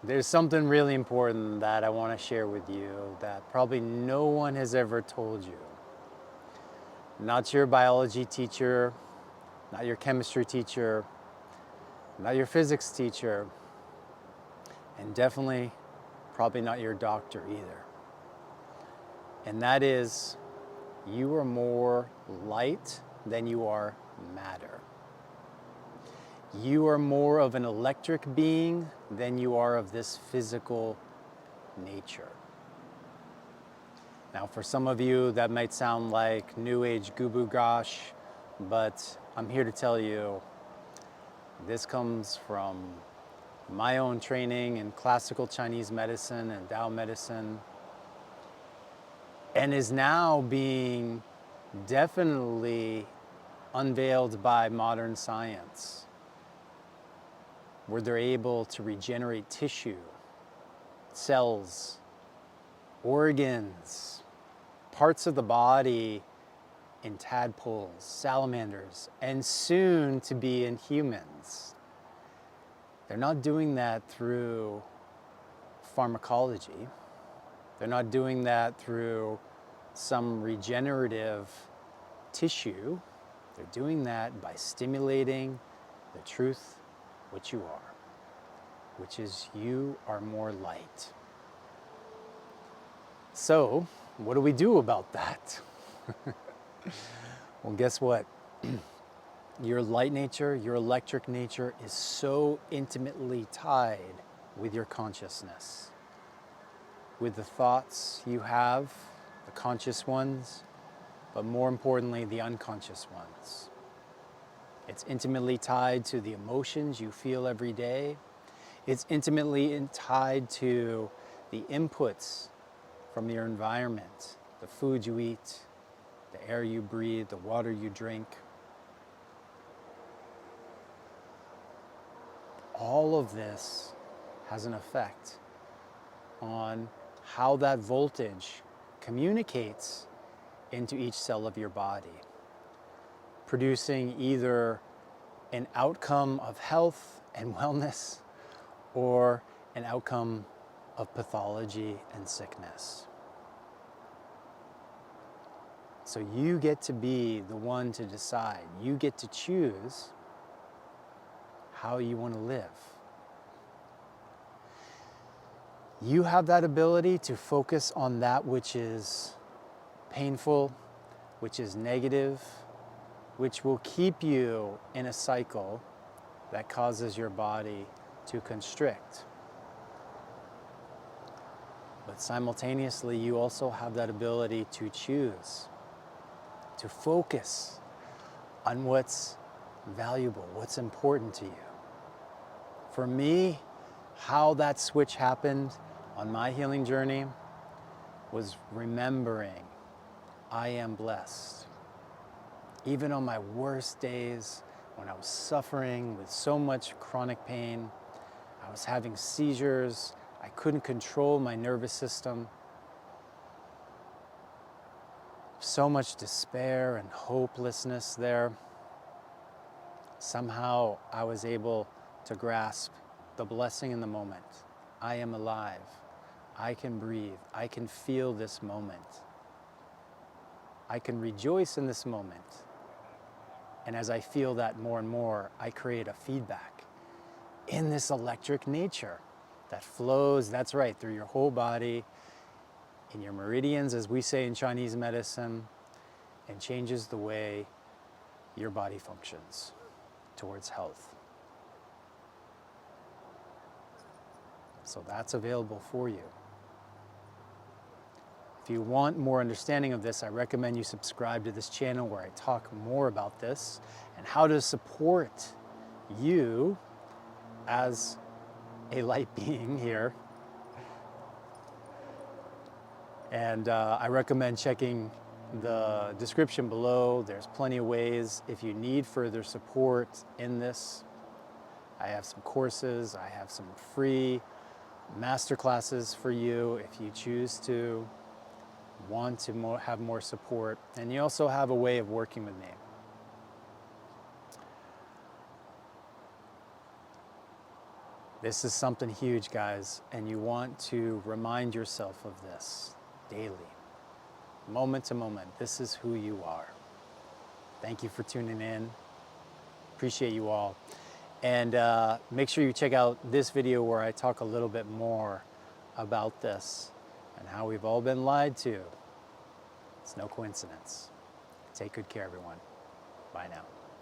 There's something really important that I want to share with you that probably no one has ever told you. Not your biology teacher, not your chemistry teacher, not your physics teacher, and definitely probably not your doctor either. And that is, you are more light than you are matter. You are more of an electric being than you are of this physical nature. Now, for some of you, that might sound like New Age goo gosh, but I'm here to tell you this comes from my own training in classical Chinese medicine and Tao medicine, and is now being definitely unveiled by modern science, where they're able to regenerate tissue, cells, organs, parts of the body in tadpoles, salamanders, and soon to be in humans. They're not doing that through pharmacology. They're not doing that through some regenerative tissue. They're doing that by stimulating the truth, which you are, which is you are more light. So, what do we do about that? Well, guess what? Your light nature, your electric nature is so intimately tied with your consciousness, with the thoughts you have, the conscious ones, but more importantly, the unconscious ones. It's intimately tied to the emotions you feel every day. It's intimately tied to the inputs from your environment, the food you eat, the air you breathe, the water you drink. All of this has an effect on how that voltage communicates into each cell of your body, producing either an outcome of health and wellness or an outcome of pathology and sickness. So you get to be the one to decide. You get to choose how you want to live. You have that ability to focus on that which is painful, which is negative, which will keep you in a cycle that causes your body to constrict. But simultaneously, you also have that ability to choose, to focus on what's valuable, what's important to you. For me, how that switch happened on my healing journey was remembering I am blessed. Even on my worst days, when I was suffering with so much chronic pain, I was having seizures, I couldn't control my nervous system, so much despair and hopelessness there. Somehow I was able to grasp the blessing in the moment. I am alive. I can breathe. I can feel this moment. I can rejoice in this moment. And as I feel that more and more, I create a feedback in this electric nature that flows, that's right, through your whole body, in your meridians, as we say in Chinese medicine, and changes the way your body functions towards health. So that's available for you. If you want more understanding of this, I recommend you subscribe to this channel where I talk more about this and how to support you as a light being here. And I recommend checking the description below. There's plenty of ways. If you need further support in this, I have some courses. I have some free masterclasses for you if you choose to want to have more support. And you also have a way of working with me. This is something huge, guys, and you want to remind yourself of this daily, moment to moment. This is who you are. Thank you for tuning in. Appreciate you all. And make sure you check out this video where I talk a little bit more about this and how we've all been lied to. It's no coincidence. Take good care, everyone. Bye now.